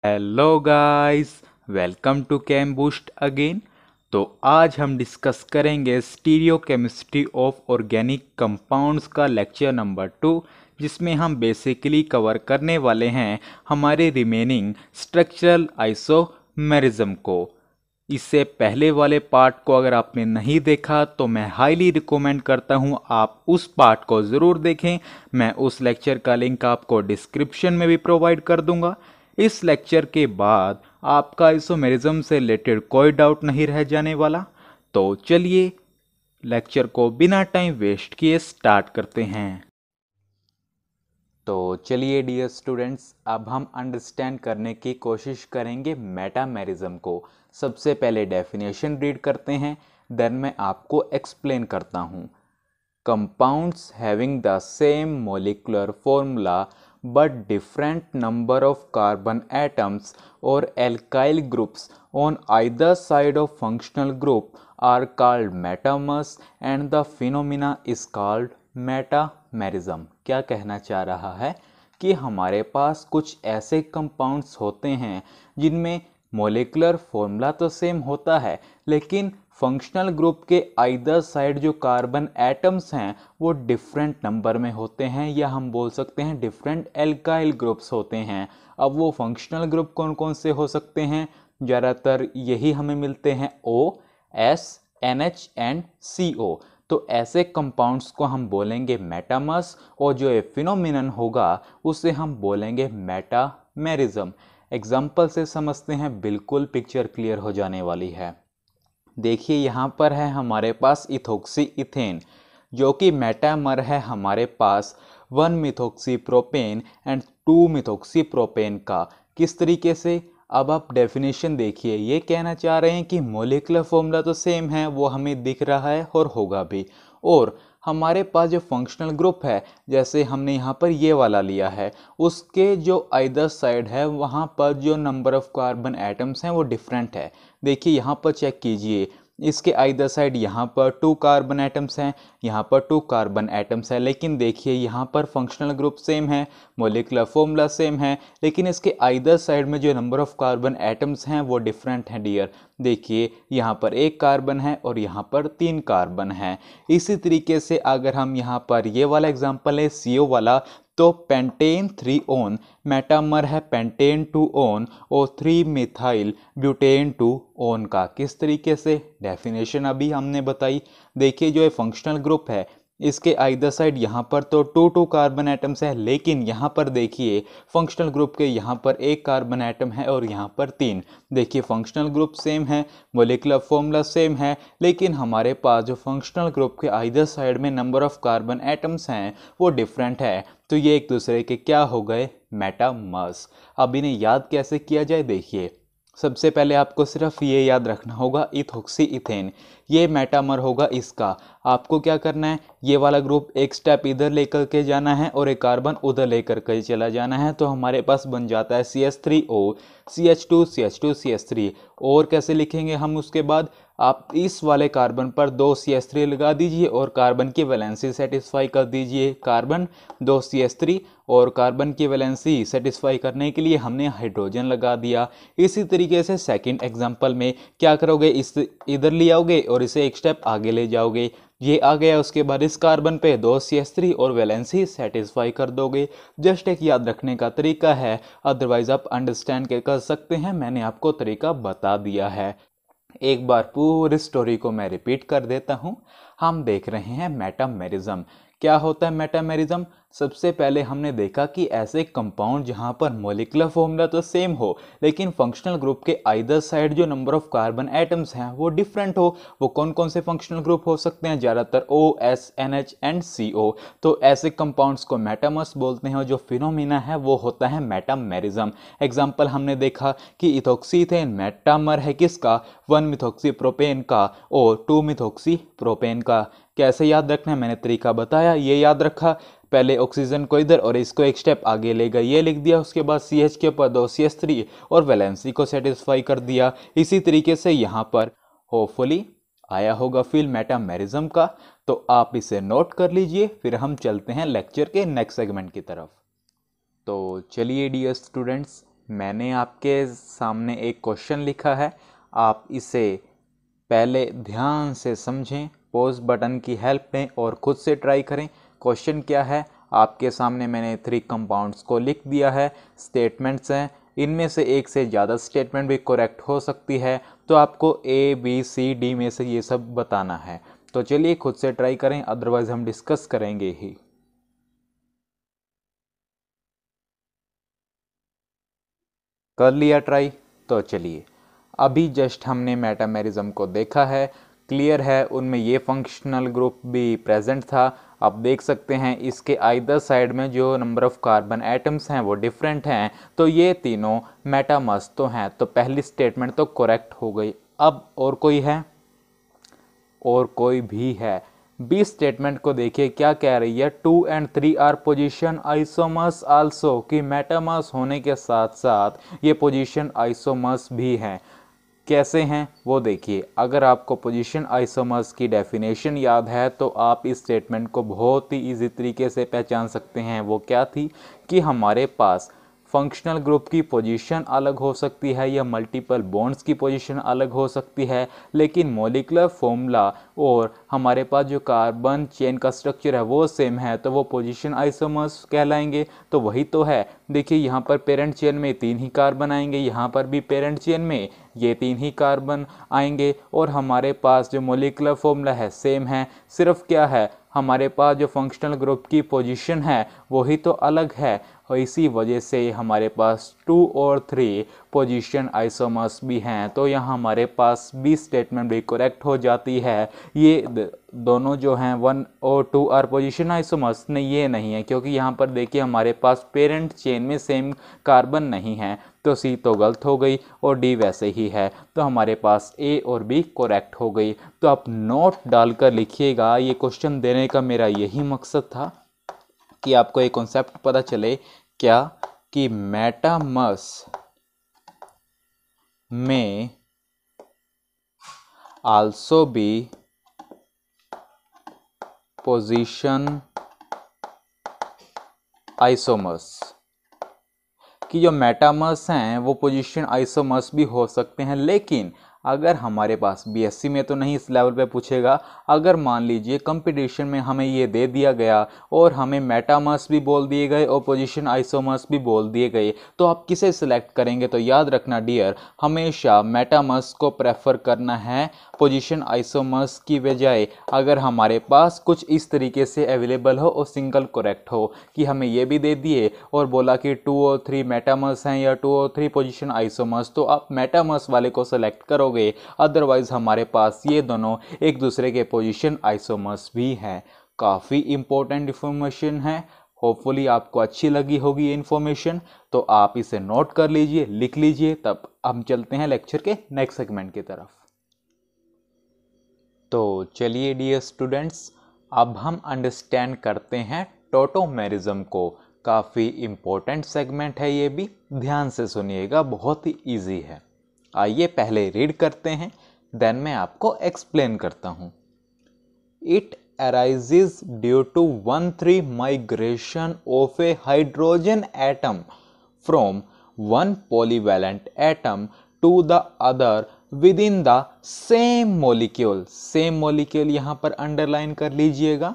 Hello guys, welcome to Chem Boost again. तो आज हम डिस्कस करेंगे स्टीरियोकेमिस्ट्री ऑफ ऑर्गेनिक कंपाउंड्स का लेक्चर नंबर 2, जिसमें हम बेसिकली कवर करने वाले हैं हमारे रिमेनिंग स्ट्रक्चरल आइसोमेरिज्म को। इससे पहले वाले पार्ट को अगर आपने नहीं देखा तो मैं हाईली रिकमेंड करता हूं आप उस पार्ट को ज़रूर देखें। मैं उस लेक्चर का लिंक आपको डिस्क्रिप्शन में भी प्रोवाइड कर दूंगा। इस लेक्चर के बाद आपका आइसोमेरिज्म से रिलेटेड कोई डाउट नहीं रह जाने वाला। तो चलिए लेक्चर को बिना टाइम वेस्ट किए स्टार्ट करते हैं। तो चलिए डियर स्टूडेंट्स, अब हम अंडरस्टैंड करने की कोशिश करेंगे मेटामेरिज्म को। सबसे पहले डेफिनेशन रीड करते हैं, देन मैं आपको एक्सप्लेन करता हूँ। Compounds having the same molecular formula but different number of carbon atoms or alkyl groups on either side of functional group are called metamers and the phenomena is called metamerism। क्या कहना चाह रहा है कि हमारे पास कुछ ऐसे कंपाउंड्स होते हैं जिनमें मोलिकुलर फॉर्मूला तो सेम होता है, लेकिन फंक्शनल ग्रुप के आइदर साइड जो कार्बन एटम्स हैं वो डिफरेंट नंबर में होते हैं, या हम बोल सकते हैं डिफरेंट एल्काइल ग्रुप्स होते हैं। अब वो फंक्शनल ग्रुप कौन कौन से हो सकते हैं? ज़्यादातर यही हमें मिलते हैं, O, S, NH and CO। तो ऐसे कंपाउंड्स को हम बोलेंगे मेटामर्स, और जो ये फिनोमिनन होगा उसे हम बोलेंगे मेटामेरिज्म। एग्जाम्पल से समझते हैं, बिल्कुल पिक्चर क्लियर हो जाने वाली है। देखिए यहाँ पर है हमारे पास इथोक्सी इथेन, जो कि मेटामर है हमारे पास 1 methoxy propane and 2 methoxy propane का। किस तरीके से? अब आप डेफिनेशन देखिए, ये कहना चाह रहे हैं कि मोलिकुलर फॉर्मूला तो सेम है, वो हमें दिख रहा है और होगा भी, और हमारे पास जो फंक्शनल ग्रुप है, जैसे हमने यहाँ पर ये वाला लिया है, उसके जो आइदर साइड है वहाँ पर जो नंबर ऑफ कार्बन एटम्स हैं वो डिफरेंट है। देखिए यहाँ पर चेक कीजिए, इसके आइदर साइड यहाँ पर 2 कार्बन एटम्स हैं, यहाँ पर 2 कार्बन एटम्स हैं, लेकिन देखिए यहाँ पर फंक्शनल ग्रुप सेम है, मोलिकुलर फॉर्मूला सेम है, लेकिन इसके आइदर साइड में जो नंबर ऑफ कार्बन एटम्स हैं वो डिफरेंट हैं डियर। देखिए यहाँ पर 1 कार्बन है और यहाँ पर 3 कार्बन है। इसी तरीके से अगर हम यहाँ पर ये वाला एग्जांपल है CO वाला, तो पेंटेन 3 ओन मेटामर है पेंटेन 2 ओन और 3 मिथाइल ब्यूटेन 2 ओन का। किस तरीके से? डेफिनेशन अभी हमने बताई। देखिए जो ये फंक्शनल ग्रुप है, इसके आइदर साइड यहाँ पर तो 2 कार्बन एटम्स है, लेकिन यहाँ पर देखिए फंक्शनल ग्रुप के यहाँ पर 1 कार्बन एटम है और यहाँ पर 3। देखिए फंक्शनल ग्रुप सेम है, मोलिकुलर फॉर्मूला सेम है, लेकिन हमारे पास जो फंक्शनल ग्रुप के आइदर साइड में नंबर ऑफ कार्बन एटम्स हैं वो डिफरेंट है। तो ये एक दूसरे के क्या हो गए? मेटामर्स। अब इन्हें याद कैसे किया जाए? देखिए सबसे पहले आपको सिर्फ ये याद रखना होगा, इथोक्सी इथेन ये मेटामर होगा इसका। आपको क्या करना है, ये वाला ग्रुप एक स्टेप इधर लेकर के जाना है और एक कार्बन उधर लेकर के चला जाना है, तो हमारे पास बन जाता है CH3O CH2 CH2 CH3। और कैसे लिखेंगे हम उसके बाद? आप इस वाले कार्बन पर 2 CH3 लगा दीजिए और कार्बन की वैलेंसी सेटिस्फाई कर दीजिए। कार्बन 2 CH3 और कार्बन की वैलेंसी सेटिस्फाई करने के लिए हमने हाइड्रोजन लगा दिया। इसी तरीके से सेकंड एग्जांपल में क्या करोगे, इस इधर ले आओगे और इसे एक स्टेप आगे ले जाओगे। ये आ गया, उसके बाद इस कार्बन पे 2 CH3 और वैलेंसी सेटिस्फाई कर दोगे। जस्ट एक याद रखने का तरीका है, अदरवाइज आप अंडरस्टैंड कर सकते हैं, मैंने आपको तरीका बता दिया है। एक बार पूरी स्टोरी को मैं रिपीट कर देता हूं। हम देख रहे हैं मेटामेरिज्म। क्या होता है मेटामेरिज्म? सबसे पहले हमने देखा कि ऐसे कंपाउंड जहां पर मोलिकुलर फॉर्मूला तो सेम हो, लेकिन फंक्शनल ग्रुप के आइदर साइड जो नंबर ऑफ कार्बन एटम्स हैं वो डिफरेंट हो। वो कौन कौन से फंक्शनल ग्रुप हो सकते हैं? ज़्यादातर O, S, NH and CO। तो ऐसे कंपाउंड्स को मेटामर्स बोलते हैं, और जो फिनोमिना है वो होता है मेटामेरिज्म। एग्जाम्पल हमने देखा कि इथोक्सी इथेन मेटामर है किसका? 1 मिथोक्सी प्रोपेन का और 2 मिथोक्सी प्रोपेन का। कैसे याद रखना है? मैंने तरीका बताया, ये याद रखा। पहले ऑक्सीजन को इधर और इसको एक स्टेप आगे ले गए, ये लिख दिया। उसके बाद CH के ऊपर 2 CH3 और वैलेंसी को सेटिस्फाई कर दिया। इसी तरीके से यहाँ पर होपफुली आया होगा फील मेटामेरिज्म का, तो आप इसे नोट कर लीजिए। फिर हम चलते हैं लेक्चर के नेक्स्ट सेगमेंट की तरफ। तो चलिए डियर स्टूडेंट्स, मैंने आपके सामने एक क्वेश्चन लिखा है, आप इसे पहले ध्यान से समझें, पॉज बटन की हेल्प लें और खुद से ट्राई करें। क्वेश्चन क्या है, आपके सामने मैंने 3 कंपाउंड्स को लिख दिया है, स्टेटमेंट्स हैं, इनमें से एक से ज़्यादा स्टेटमेंट भी करेक्ट हो सकती है, तो आपको A, B, C, D में से ये सब बताना है। तो चलिए खुद से ट्राई करें, अदरवाइज हम डिस्कस करेंगे ही। कर लिया ट्राई? तो चलिए, अभी जस्ट हमने मेटामेरिज्म को देखा है, क्लियर है, उनमें ये फंक्शनल ग्रुप भी प्रेजेंट था। आप देख सकते हैं इसके आइदर साइड में जो नंबर ऑफ कार्बन एटम्स हैं वो डिफरेंट हैं, तो ये तीनों मेटामर्स तो हैं, तो पहली स्टेटमेंट तो करेक्ट हो गई। अब और कोई है? और कोई भी है। बी स्टेटमेंट को देखिए क्या कह रही है, 2 and 3 are position isomers also, कि मेटामर्स होने के साथ साथ ये पोजीशन आइसोमर्स भी हैं। कैसे हैं वो देखिए। अगर आपको पोजीशन आइसोमर्स की डेफिनेशन याद है तो आप इस स्टेटमेंट को बहुत ही इजी तरीके से पहचान सकते हैं। वो क्या थी कि हमारे पास फंक्शनल ग्रुप की पोजीशन अलग हो सकती है या मल्टीपल बॉन्ड्स की पोजीशन अलग हो सकती है, लेकिन मॉलिक्यूलर फॉर्मूला और हमारे पास जो कार्बन चेन का स्ट्रक्चर है वो सेम है, तो वो पोजीशन आइसोमर्स कहलाएंगे। तो वही तो है, देखिए यहाँ पर पेरेंट चेन में 3 ही कार्बन आएंगे, यहाँ पर भी पेरेंट चेन में ये 3 ही कार्बन आएंगे, और हमारे पास जो मॉलिक्यूलर फॉर्मूला है सेम है। सिर्फ क्या है, हमारे पास जो फंक्शनल ग्रुप की पोजीशन है वही तो अलग है, और इसी वजह से हमारे पास 2 और 3 पोजीशन आइसोमर्स भी हैं। तो यहाँ हमारे पास बी स्टेटमेंट भी करेक्ट हो जाती है। ये दोनों जो हैं 1 और 2 आर पोजीशन आइसोमर्स, नहीं ये नहीं है, क्योंकि यहाँ पर देखिए हमारे पास पेरेंट चेन में सेम कार्बन नहीं है, तो सी तो गलत हो गई और डी वैसे ही है, तो हमारे पास ए और बी करेक्ट हो गई। तो आप नोट डालकर लिखिएगा, ये क्वेश्चन देने का मेरा यही मकसद था कि आपको एक कॉन्सेप्ट पता चले, क्या कि मेटामर्स में आल्सो बी पोजीशन आइसोमर्स, कि जो मेटामर्स हैं वो पोजीशन आइसोमर्स भी हो सकते हैं। लेकिन अगर हमारे पास बीएससी में तो नहीं इस लेवल पे पूछेगा, अगर मान लीजिए कंपटीशन में हमें ये दे दिया गया और हमें मेटामर्स भी बोल दिए गए और पोजीशन आइसोमर्स भी बोल दिए गए, तो आप किसे सिलेक्ट करेंगे? तो याद रखना डियर, हमेशा मेटामर्स को प्रेफर करना है पोजीशन आइसोमर्स की बजाय। अगर हमारे पास कुछ इस तरीके से अवेलेबल हो और सिंगल करेक्ट हो, कि हमें ये भी दे दिए और बोला कि 2 और 3 मेटामर्स हैं या 2 और 3 पोजीशन आइसोमर्स, तो आप मेटामर्स वाले को सेलेक्ट करोगे। अदरवाइज हमारे पास ये दोनों एक दूसरे के पोजीशन आइसोमर्स भी हैं। काफ़ी इंपॉर्टेंट इंफॉर्मेशन है, होपफुली आपको अच्छी लगी होगी ये इन्फॉर्मेशन, तो आप इसे नोट कर लीजिए, लिख लीजिए। तब हम चलते हैं लेक्चर के नेक्स्ट सेगमेंट की तरफ। तो चलिए डियर स्टूडेंट्स, अब हम अंडरस्टैंड करते हैं टोटोमेरिज्म को। काफ़ी इंपॉर्टेंट सेगमेंट है ये भी, ध्यान से सुनिएगा, बहुत ही इजी है। आइए पहले रीड करते हैं, देन मैं आपको एक्सप्लेन करता हूँ। It arises due to 1,3 migration of a hydrogen atom from one polyvalent atom to the other within the same molecule। same molecule यहाँ पर अंडरलाइन कर लीजिएगा।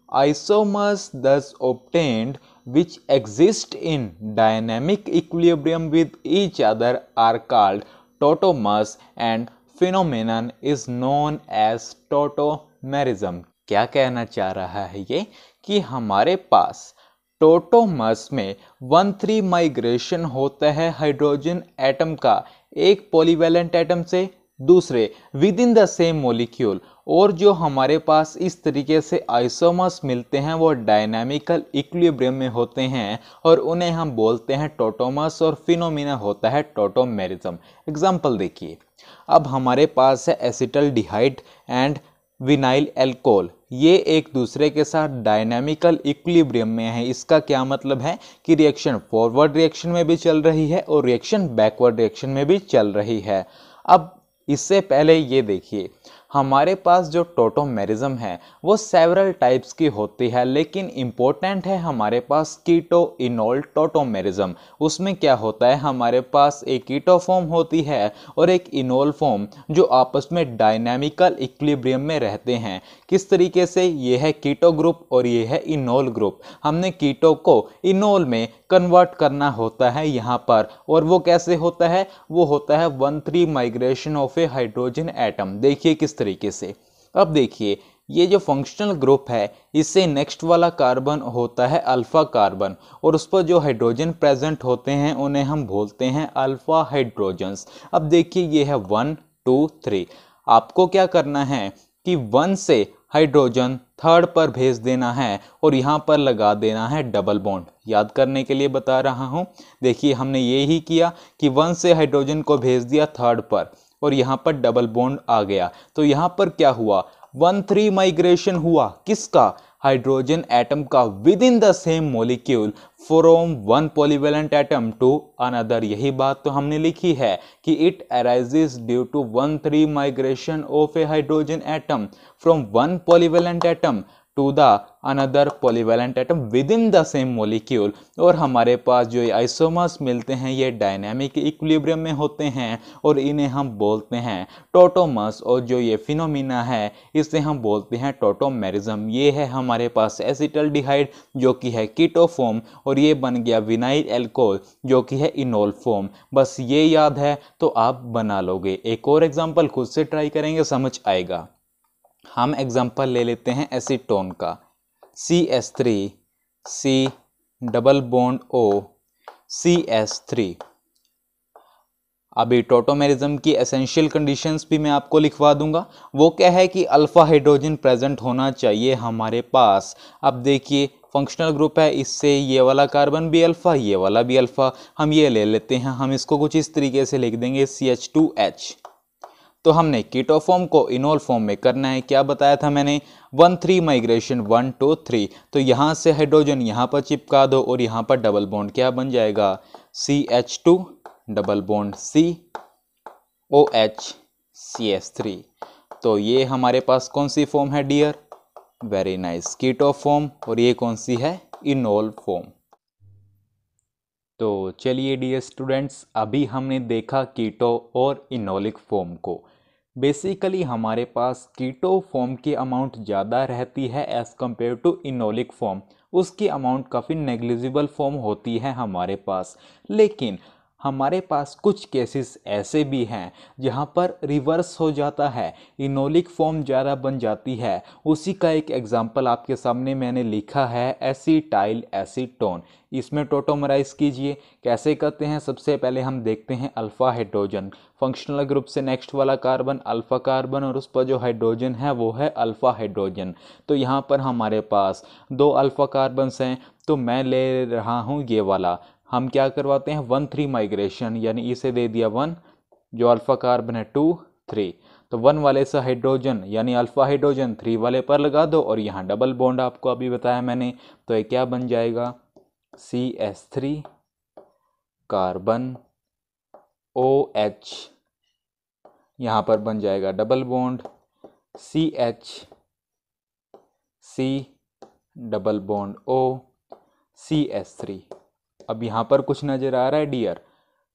Isomers thus obtained which exist in dynamic equilibrium with each other are called tautomers and phenomenon is known as tautomerism। क्या कहना चाह रहा है ये, कि हमारे पास टोटोमर्स में 1,3 माइग्रेशन होता है हाइड्रोजन एटम का एक पॉलीवैलेंट एटम से दूसरे with in the same molecule, और जो हमारे पास इस तरीके से आइसोमर्स मिलते हैं वो डायनामिकल इक्विलिब्रियम में होते हैं और उन्हें हम बोलते हैं टोटोमर्स, और फिनोमिना होता है टोटोमेरिज्म। एग्जांपल देखिए, अब हमारे पास है एसिटल्डिहाइड एंड विनाइल एल्कोहल, ये एक दूसरे के साथ डायनामिकल इक्विलिब्रियम में है। इसका क्या मतलब है कि रिएक्शन फॉरवर्ड रिएक्शन में भी चल रही है और रिएक्शन बैकवर्ड रिएक्शन में भी चल रही है। अब इससे पहले ये देखिए, हमारे पास जो टोटोमेरिज्म है वो सेवरल टाइप्स की होती है, लेकिन इम्पोर्टेंट है हमारे पास कीटो इनोल टोटोमेरिज्म। उसमें क्या होता है, हमारे पास एक कीटो फॉर्म होती है और एक इनोल फॉर्म जो आपस में डायनामिकल इक्विलिब्रियम में रहते हैं। किस तरीके से, ये है कीटो ग्रुप और ये है इनोल ग्रुप। हमने कीटो को इनोल में कन्वर्ट करना होता है यहाँ पर, और वो कैसे होता है, वो होता है 1,3 migration of a hydrogen atom. देखिए किस तरीके से। अब देखिए, ये जो फंक्शनल ग्रुप है इससे नेक्स्ट वाला कार्बन होता है अल्फा कार्बन, और उस पर जो हाइड्रोजन प्रेजेंट होते हैं उन्हें हम बोलते हैं अल्फा हाइड्रोजन्स। अब देखिए, ये है 1 2 3। आपको क्या करना है कि 1 से हाइड्रोजन थर्ड पर भेज देना है और यहाँ पर लगा देना है डबल बॉन्ड। याद करने के लिए बता रहा हूँ। देखिए, हमने ये ही किया कि 1 से हाइड्रोजन को भेज दिया थर्ड पर और यहाँ पर डबल बॉन्ड आ गया। तो यहाँ पर क्या हुआ, 1,3 माइग्रेशन हुआ किसका, हाइड्रोजन एटम का within the same molecule from one polyvalent atom to another. यही बात तो हमने लिखी है कि it arises due to 1,3 migration of a hydrogen atom from one polyvalent atom to the another polyvalent atom within the same molecule. और हमारे पास जो ये आइसोमर्स मिलते हैं ये डायनामिक इक्विलिब्रियम में होते हैं और इन्हें हम बोलते हैं टोटोमर्स, और जो ये फिनोमिना है इसे हम बोलते हैं टोटोमेरिज्म। ये है हमारे पास एसिटल्डिहाइड जो कि है कीटो फॉर्म, और ये बन गया विनाइल एल्कोहल जो कि है इनोल फॉर्म। बस ये याद है तो आप बना लोगे। एक और एग्जांपल खुद से ट्राई करेंगे, समझ आएगा। हम एग्जांपल ले लेते हैं एसीटोन का, CH3 C double bond O CH3। अभी टोटोमेरिज्म की एसेंशियल कंडीशंस भी मैं आपको लिखवा दूंगा। वो क्या है कि अल्फा हाइड्रोजन प्रेजेंट होना चाहिए हमारे पास। अब देखिए, फंक्शनल ग्रुप है, इससे ये वाला कार्बन भी अल्फा, ये वाला भी अल्फा। हम ये ले लेते हैं, हम इसको कुछ इस तरीके से लिख देंगे CH2H। तो हमने कीटो फॉर्म को इनोल फॉर्म में करना है। क्या बताया था मैंने, 1,3 माइग्रेशन 1 2 3। तो यहाँ से हाइड्रोजन यहाँ पर चिपका दो और यहाँ पर डबल बॉन्ड क्या बन जाएगा, CH2 double bond COH CH3। तो ये हमारे पास कौन सी फॉर्म है dear, very nice, keto form. और ये कौन सी है, इनोल फॉर्म। तो चलिए डियर स्टूडेंट्स, अभी हमने देखा कीटो और इनोलिक फॉर्म को। बेसिकली हमारे पास कीटो फॉर्म की अमाउंट ज़्यादा रहती है as compare to enolic form. उसकी अमाउंट काफ़ी नेग्लिजिबल फॉर्म होती है हमारे पास। लेकिन हमारे पास कुछ केसेस ऐसे भी हैं जहां पर रिवर्स हो जाता है, इनोलिक फॉर्म ज़्यादा बन जाती है। उसी का एक एग्जांपल आपके सामने मैंने लिखा है, एसीटाइल एसीटोन। इसमें टोटोमराइज कीजिए। कैसे करते हैं, सबसे पहले हम देखते हैं अल्फा हाइड्रोजन, फंक्शनल ग्रुप से नेक्स्ट वाला कार्बन अल्फा कार्बन, और उस पर जो हाइड्रोजन है वो है अल्फा हाइड्रोजन। तो यहाँ पर हमारे पास 2 अल्फा कार्बन्स हैं, तो मैं ले रहा हूँ ये वाला। हम क्या करवाते हैं, 1,3 माइग्रेशन, यानी इसे दे दिया 1, जो अल्फा कार्बन है 2 3। तो 1 वाले से हाइड्रोजन यानी अल्फा हाइड्रोजन 3 वाले पर लगा दो, और यहाँ डबल बॉन्ड आपको अभी बताया मैंने। तो ये क्या बन जाएगा, CH3 कार्बन OH, यहाँ पर बन जाएगा double bond CH C double bond O CH3। अब यहाँ पर कुछ नज़र आ रहा है डियर,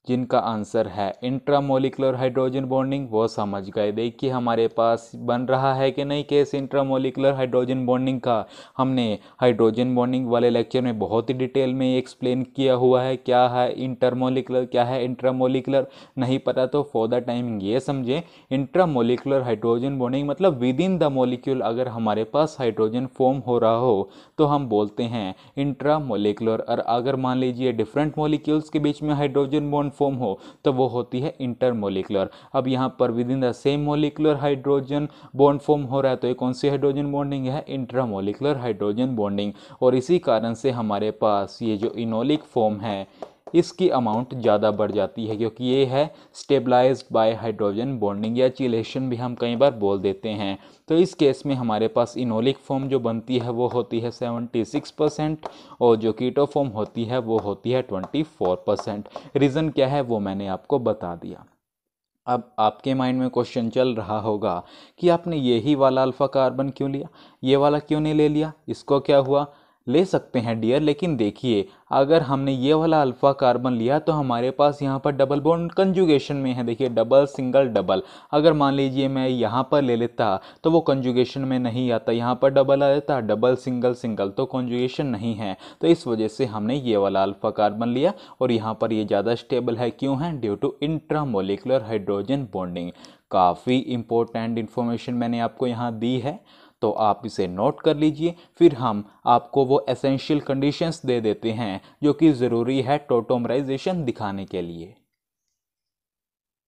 जिनका आंसर है इंट्रामोलिकुलर हाइड्रोजन बॉन्डिंग, वो समझ गए। देखिए हमारे पास बन रहा है कि नहीं केस इंट्रामोलिकुलर हाइड्रोजन बॉन्डिंग का। हमने हाइड्रोजन बॉन्डिंग वाले लेक्चर में बहुत ही डिटेल में एक्सप्लेन किया हुआ है, क्या है इंटरमोलिकुलर, क्या है इंट्रामोलिकुलर। नहीं पता तो फॉर द टाइमिंग ये समझें, इंट्रामोलिकुलर हाइड्रोजन बॉन्डिंग मतलब विद इन द मोलिक्यूल अगर हमारे पास हाइड्रोजन फॉर्म हो रहा हो तो हम बोलते हैं इंट्रामोलिकुलर। और अगर मान लीजिए डिफरेंट मोलिक्यूल्स के बीच में हाइड्रोजन बॉन्ड फॉर्म हो तो वो होती है इंटरमोलिकुलर। अब यहाँ पर with in the same molecular hydrogen bond form हो रहा है, तो ये कौन सी हाइड्रोजन बॉन्डिंग है, इंट्रामोलिकुलर हाइड्रोजन बॉन्डिंग। और इसी कारण से हमारे पास ये जो इनोलिक फॉर्म है इसकी अमाउंट ज़्यादा बढ़ जाती है, क्योंकि ये है स्टेबलाइज्ड बाय हाइड्रोजन बॉन्डिंग, या चिलेशन भी हम कई बार बोल देते हैं। तो इस केस में हमारे पास इनोलिक फॉर्म जो बनती है वो होती है 76%, और जो कीटो फॉर्म होती है वो होती है 24%। रीज़न क्या है वो मैंने आपको बता दिया। अब आपके माइंड में क्वेश्चन चल रहा होगा कि आपने यही वाला अल्फा कार्बन क्यों लिया, ये वाला क्यों नहीं ले लिया, इसको क्या हुआ। ले सकते हैं डियर, लेकिन देखिए अगर हमने ये वाला अल्फा कार्बन लिया तो हमारे पास यहाँ पर डबल बॉन्ड कंजुगेशन में है। देखिए डबल सिंगल डबल, अगर मान लीजिए मैं यहाँ पर ले लेता तो वो कंजुगेशन में नहीं आता, यहाँ पर डबल आ जाता, डबल सिंगल सिंगल तो कंजुगेशन नहीं है। तो इस वजह से हमने ये वाला अल्फा कार्बन लिया और यहाँ पर ये ज़्यादा स्टेबल है। क्यों है? Due to intramolecular hydrogen bonding. काफ़ी इंपॉर्टेंट इन्फॉर्मेशन मैंने आपको यहाँ दी है, तो आप इसे नोट कर लीजिए। फिर हम आपको वो एसेंशियल कंडीशंस दे देते हैं जो कि ज़रूरी है टोटोमराइजेशन दिखाने के लिए।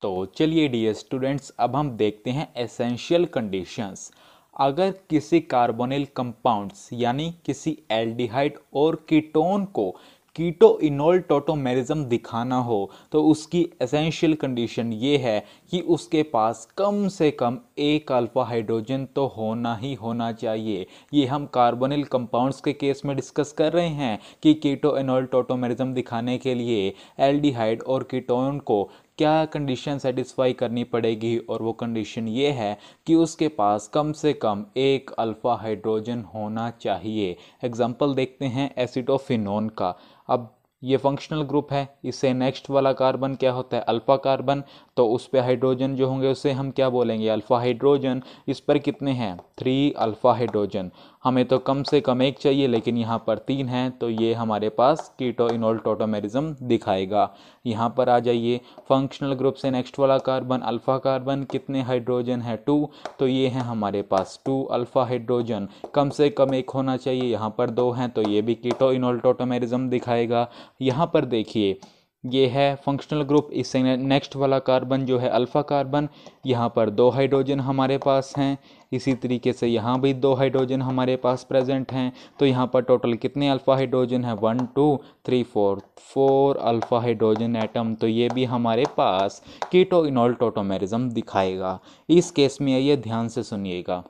तो चलिए डियर स्टूडेंट्स, अब हम देखते हैं एसेंशियल कंडीशंस। अगर किसी कार्बोनिल कंपाउंड्स यानी किसी एल्डिहाइड और कीटोन को कीटो इनोल टोटोमेरिज्म दिखाना हो तो उसकी एसेंशियल कंडीशन ये है कि उसके पास कम से कम एक अल्फा हाइड्रोजन तो होना ही होना चाहिए। ये हम कार्बोनिल कंपाउंड्स के केस में डिस्कस कर रहे हैं कि कीटो इनोल टोटोमेरिज्म दिखाने के लिए एल्डिहाइड और कीटोन को क्या कंडीशन सेटिस्फाई करनी पड़ेगी, और वो कंडीशन ये है कि उसके पास कम से कम एक अल्फा हाइड्रोजन होना चाहिए। एग्जाम्पल देखते हैं एसिटोफिनोन का। अब ये फंक्शनल ग्रुप है, इससे नेक्स्ट वाला कार्बन क्या होता है? Alpha carbon. तो उस पे हाइड्रोजन जो होंगे उसे हम क्या बोलेंगे? Alpha hydrogen. इस पर कितने हैं? 3 अल्फा हाइड्रोजन। हमें तो कम से कम एक चाहिए, लेकिन यहाँ पर 3 हैं, तो ये हमारे पास कीटो इनोल टोटोमेरिज्म दिखाएगा। यहाँ पर आ जाइए, फंक्शनल ग्रुप से नेक्स्ट वाला कार्बन अल्फा कार्बन, कितने हाइड्रोजन है? 2। तो ये है हमारे पास 2 अल्फा हाइड्रोजन। कम से कम एक होना चाहिए, यहाँ पर 2 हैं, तो ये भी कीटो इनोल टोटोमेरिज्म दिखाएगा। यहाँ पर देखिए ये है फंक्शनल ग्रुप, इससे नेक्स्ट वाला कार्बन जो है अल्फा कार्बन, यहाँ पर 2 हाइड्रोजन हमारे पास हैं। इसी तरीके से यहाँ भी 2 हाइड्रोजन हमारे पास प्रेजेंट हैं। तो यहाँ पर टोटल कितने अल्फा हाइड्रोजन है? 1 2 3 4, 4 अल्फा हाइड्रोजन एटम। तो ये भी हमारे पास कीटो इनोल टोटोमेरिज्म दिखाएगा। इस केस में आइए ध्यान से सुनिएगा।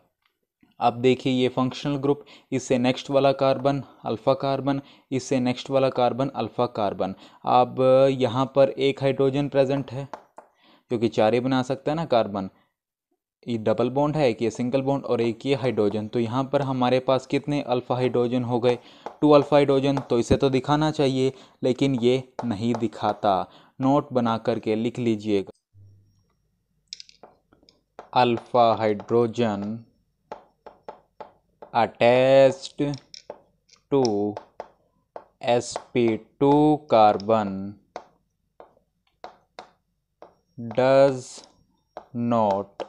अब देखिए ये फंक्शनल ग्रुप, इससे नेक्स्ट वाला कार्बन अल्फा कार्बन, इससे नेक्स्ट वाला कार्बन अल्फा कार्बन। अब यहाँ पर एक हाइड्रोजन प्रेजेंट है, क्योंकि 4 ही बना सकता है ना कार्बन। ये डबल बॉन्ड है, एक ये सिंगल बॉन्ड और एक ये हाइड्रोजन। तो यहाँ पर हमारे पास कितने अल्फा हाइड्रोजन हो गए? 2 अल्फा हाइड्रोजन। तो इसे तो दिखाना चाहिए, लेकिन ये नहीं दिखाता। नोट बना करके लिख लीजिएगा, alpha hydrogen attached to sp2 carbon does not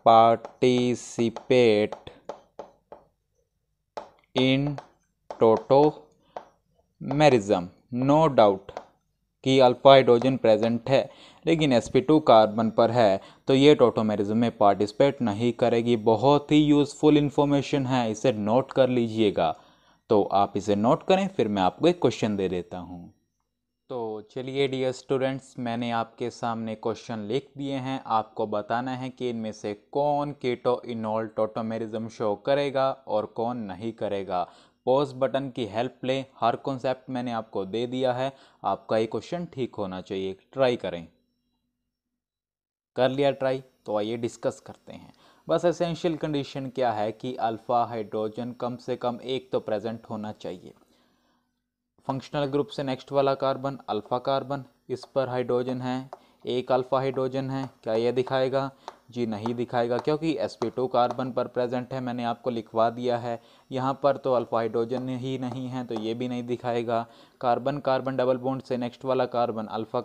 participate in tautomerism। No doubt कि अल्फा हाइड्रोजन प्रेजेंट है, लेकिन sp2 कार्बन पर है, तो ये टोटोमेरिज्म में पार्टिसिपेट नहीं करेगी। बहुत ही यूज़फुल इन्फॉर्मेशन है, इसे नोट कर लीजिएगा। तो आप इसे नोट करें, फिर मैं आपको एक क्वेश्चन दे देता हूँ। तो चलिए डियर स्टूडेंट्स, मैंने आपके सामने क्वेश्चन लिख दिए हैं। आपको बताना है कि इनमें से कौन कीटो इनोल टोटोमेरिज्म शो करेगा और कौन नहीं करेगा। पॉज बटन की हेल्प लें, हर कॉन्सेप्ट मैंने आपको दे दिया है। आपका ये क्वेश्चन ठीक होना चाहिए, ट्राई करें। कर लिया ट्राई? तो आइए डिस्कस करते हैं। बस एसेंशियल कंडीशन क्या है कि अल्फा हाइड्रोजन कम से कम एक तो प्रेजेंट होना चाहिए। फंक्शनल ग्रुप से नेक्स्ट वाला कार्बन अल्फा कार्बन, इस पर हाइड्रोजन है, एक अल्फा हाइड्रोजन है। क्या ये दिखाएगा? जी नहीं दिखाएगा, क्योंकि sp2 कार्बन पर प्रेजेंट है, मैंने आपको लिखवा दिया है। यहाँ पर तो अल्फा हाइड्रोजन ही नहीं है, तो ये भी नहीं दिखाएगा। कार्बन कार्बन डबल बॉन्ड से नेक्स्ट वाला कार्बन अल्फा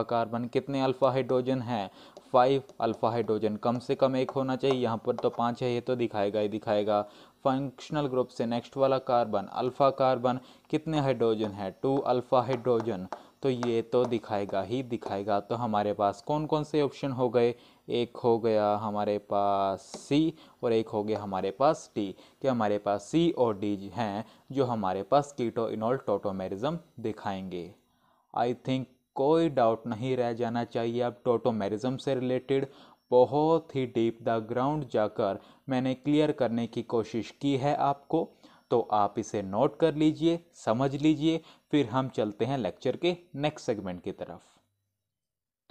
कार्बन, कितने अल्फा हाइड्रोजन है? 5 अल्फा हाइड्रोजन। कम से कम एक होना चाहिए, यहाँ पर तो 5 है, ये तो दिखाएगा ही दिखाएगा। फंक्शनल ग्रुप से नेक्स्ट वाला कार्बन अल्फा कार्बन, कितने हाइड्रोजन है? 2 अल्फा हाइड्रोजन। तो ये तो दिखाएगा ही दिखाएगा। तो हमारे पास कौन कौन से ऑप्शन हो गए? एक हो गया हमारे पास सी और एक हो गया हमारे पास डी। कि हमारे पास सी और डी हैं जो हमारे पास कीटो इनोल टोटोमेरिज्म दिखाएंगे। आई थिंक कोई डाउट नहीं रह जाना चाहिए। अब टोटोमेरिज्म से रिलेटेड बहुत ही डीप द ग्राउंड जाकर मैंने क्लियर करने की कोशिश की है आपको। तो आप इसे नोट कर लीजिए, समझ लीजिए, फिर हम चलते हैं लेक्चर के नेक्स्ट सेगमेंट की तरफ।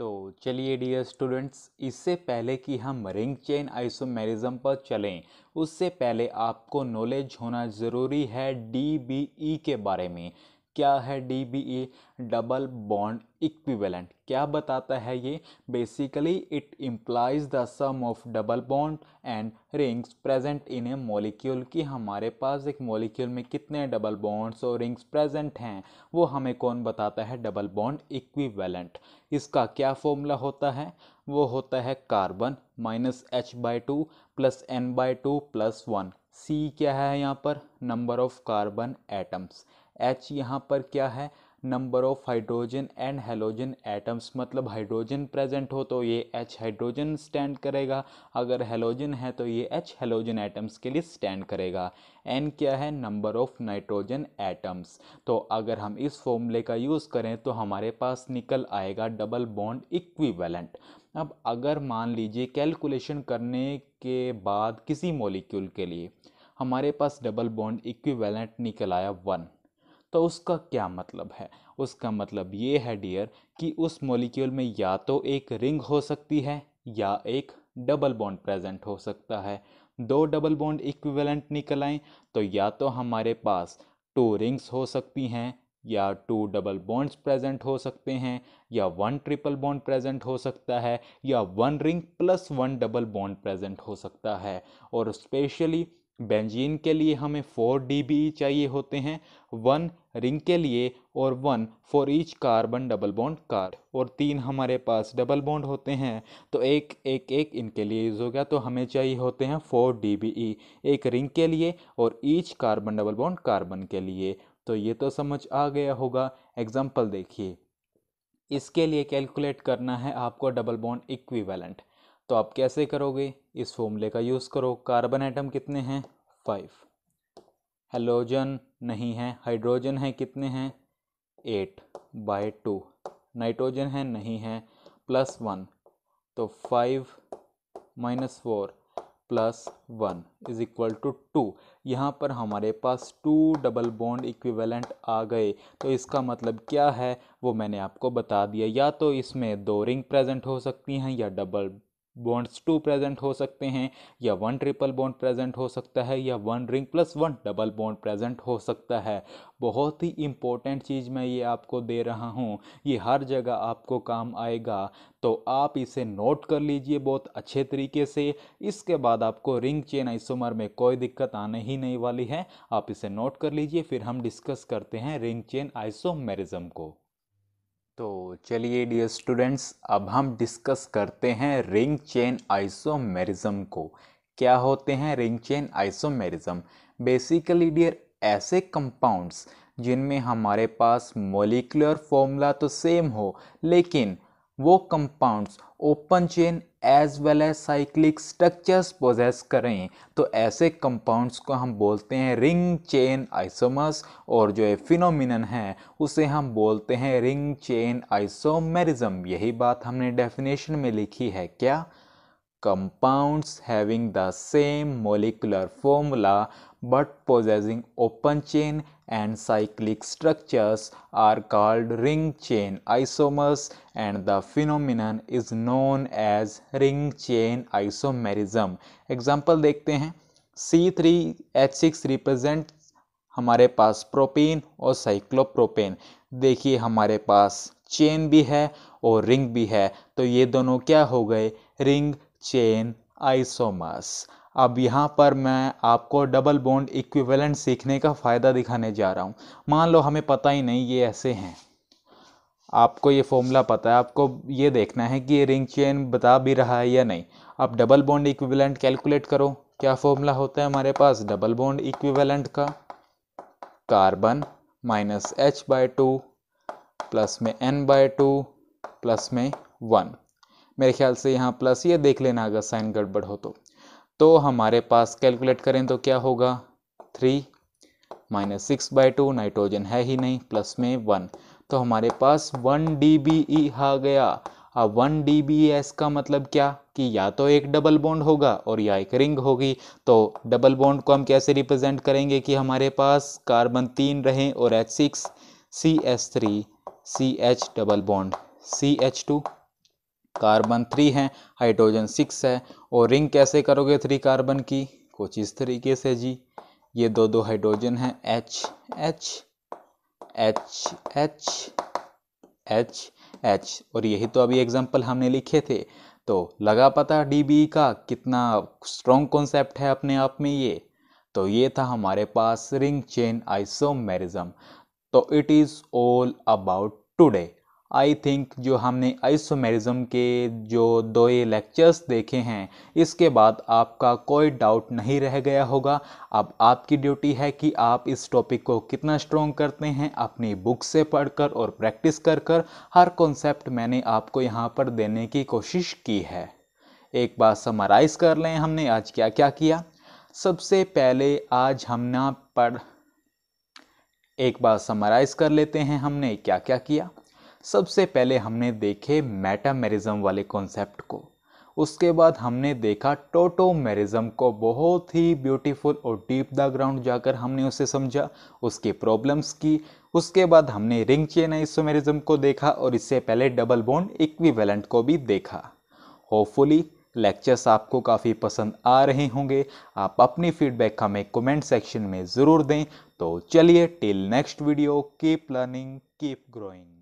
तो चलिए डियर स्टूडेंट्स, इससे पहले कि हम रिंग चेन आइसोमेरिज्म पर चलें, उससे पहले आपको नॉलेज होना ज़रूरी है डीबीई के बारे में। क्या है डीबीई? Double bond equivalent. क्या बताता है ये? Basically it implies the sum of double bond and rings present in a molecule, कि हमारे पास एक मॉलिक्यूल में कितने डबल बॉन्ड्स और रिंग्स प्रेजेंट हैं, वो हमें कौन बताता है? Double bond equivalent. इसका क्या फॉर्मूला होता है? वो होता है कार्बन -H/2 + N/2 + 1। सी क्या है यहाँ पर? Number of carbon atoms. H यहाँ पर क्या है? Number of hydrogen and halogen atoms, मतलब हाइड्रोजन प्रेजेंट हो तो ये H हाइड्रोजन स्टैंड करेगा, अगर हेलोजन है तो ये H हेलोजन एटम्स के लिए स्टैंड करेगा। N क्या है? Number of nitrogen atoms. तो अगर हम इस फॉर्मूले का यूज़ करें तो हमारे पास निकल आएगा डबल बॉन्ड इक्विवेलेंट। अब अगर मान लीजिए कैलकुलेशन करने के बाद किसी मॉलिक्यूल के लिए हमारे पास डबल बॉन्ड इक्विवेलेंट निकल आया 1, तो उसका क्या मतलब है? उसका मतलब ये है डियर कि उस मॉलिक्यूल में या तो एक रिंग हो सकती है या एक डबल बॉन्ड प्रेजेंट हो सकता है। दो डबल बॉन्ड इक्विवेलेंट निकल आए तो या तो हमारे पास 2 रिंग्स हो सकती हैं, या 2 डबल बॉन्ड्स प्रेजेंट हो सकते हैं, या 1 ट्रिपल बॉन्ड प्रेजेंट हो सकता है, या 1 रिंग + 1 डबल बॉन्ड प्रेजेंट हो सकता है। और स्पेशली बेंजीन के लिए हमें 4 डीबीई चाहिए होते हैं, 1 रिंग के लिए और 1 for each carbon double bond card, और 3 हमारे पास डबल बॉन्ड होते हैं तो एक एक एक इनके लिए यूज़ हो गया, तो हमें चाहिए होते हैं 4 डीबीई, एक रिंग के लिए और each carbon double bond carbon के लिए। तो ये तो समझ आ गया होगा। एग्जाम्पल देखिए, इसके लिए कैलकुलेट करना है आपको डबल बॉन्ड इक्विवेलेंट, तो आप कैसे करोगे? इस फॉर्मूले का यूज़ करो। कार्बन एटम कितने हैं? 5, हेलोजन नहीं है, हाइड्रोजन है कितने हैं? 8/2, नाइट्रोजन है नहीं है, +1, तो 5 - 4 + 1 = 2। यहाँ पर हमारे पास 2 डबल बॉन्ड इक्विवेलेंट आ गए। तो इसका मतलब क्या है वो मैंने आपको बता दिया। या तो इसमें 2 रिंग प्रेजेंट हो सकती हैं, या डबल बॉन्ड्स 2 प्रेजेंट हो सकते हैं, या 1 ट्रिपल बॉन्ड प्रेजेंट हो सकता है, या 1 रिंग + 1 डबल बॉन्ड प्रेजेंट हो सकता है। बहुत ही इम्पोर्टेंट चीज़ मैं ये आपको दे रहा हूँ, ये हर जगह आपको काम आएगा, तो आप इसे नोट कर लीजिए बहुत अच्छे तरीके से। इसके बाद आपको रिंग चेन आइसोमर में कोई दिक्कत आने ही नहीं वाली है। आप इसे नोट कर लीजिए, फिर हम डिस्कस करते हैं रिंग चेन आइसोमेरिज्म को। तो चलिए डियर स्टूडेंट्स, अब हम डिस्कस करते हैं रिंग चेन आइसोमेरिज्म को। क्या होते हैं ring chain isomerism? Basically dear ऐसे कंपाउंड्स जिनमें हमारे पास मॉलिक्यूलर फॉर्मूला तो सेम हो, लेकिन वो compounds open chain as well as cyclic structures possess करें, तो ऐसे कंपाउंड्स को हम बोलते हैं रिंग चेन आइसोमर्स, और जो ये फिनोमिनन है उसे हम बोलते हैं रिंग चेन आइसोमेरिज्म। यही बात हमने डेफिनेशन में लिखी है। क्या? compounds having the same molecular formula but possessing open chain and cyclic structures are called ring chain isomers, and the phenomenon is known as ring chain isomerism। Example देखते हैं। C3H6 represent हमारे पास propane और cyclopropane. देखिए हमारे पास chain भी है और ring भी है, तो ये दोनों क्या हो गए? Ring chain isomers. अब यहाँ पर मैं आपको डबल बॉन्ड इक्विवेलेंट सीखने का फ़ायदा दिखाने जा रहा हूँ। मान लो हमें पता ही नहीं ये ऐसे हैं, आपको ये फॉर्मूला पता है, आपको ये देखना है कि ये रिंग चेन बता भी रहा है या नहीं। अब डबल बॉन्ड इक्विवेलेंट कैलकुलेट करो। क्या फॉर्मूला होता है हमारे पास डबल बॉन्ड इक्विवेलेंट का? कार्बन -H/2 प्लस में N/2 प्लस में 1। मेरे ख्याल से यहाँ प्लस, ये देख लेना अगर साइन गड़बड़ हो तो हमारे पास कैलकुलेट करें तो क्या होगा? 3 - 6/2, नाइट्रोजन है ही नहीं, प्लस में 1, तो हमारे पास 1 dBe आ गया। अब 1 dBe का मतलब क्या कि या तो एक डबल बॉन्ड होगा और या एक रिंग होगी। तो डबल बॉन्ड को हम कैसे रिप्रेजेंट करेंगे कि हमारे पास कार्बन 3 रहें और H6 CH3 CH double bond CH2, carbon 3 है, हाइड्रोजन 6 है। और रिंग कैसे करोगे 3 कार्बन की? कुछ इस तरीके से जी, ये दो हाइड्रोजन है, H H H H H H, और यही तो अभी एग्जाम्पल हमने लिखे थे। तो लगा पता डीबी का कितना स्ट्रॉन्ग कॉन्सेप्ट है अपने आप में ये। तो ये था हमारे पास रिंग चेन आइसोमेरिज्म। तो it is all about today. I think जो हमने आइसोमेरिज्म के जो दो ये लेक्चर्स देखे हैं, इसके बाद आपका कोई डाउट नहीं रह गया होगा। अब आपकी ड्यूटी है कि आप इस टॉपिक को कितना स्ट्रॉन्ग करते हैं अपनी बुक से पढ़कर और प्रैक्टिस कर कर। हर कॉन्सेप्ट मैंने आपको यहाँ पर देने की कोशिश की है। एक बार समराइज कर लें हमने आज क्या क्या किया। सबसे पहले आज हमने एक बार समराइज कर लेते हैं हमने क्या क्या किया। सबसे पहले हमने देखे मेटामेरिज्म वाले कॉन्सेप्ट को, उसके बाद हमने देखा टोटोमेरिज्म को, बहुत ही ब्यूटीफुल और डीप द ग्राउंड जाकर हमने उसे समझा, उसके प्रॉब्लम्स की। उसके बाद हमने रिंग चेन आइसोमेरिज्म को देखा और इससे पहले डबल बॉन्ड इक्विवेलेंट को भी देखा। होपफुली लेक्चर्स आपको काफ़ी पसंद आ रहे होंगे। आप अपनी फीडबैक हमें कमेंट सेक्शन में ज़रूर दें। तो चलिए till next video, keep learning keep growing.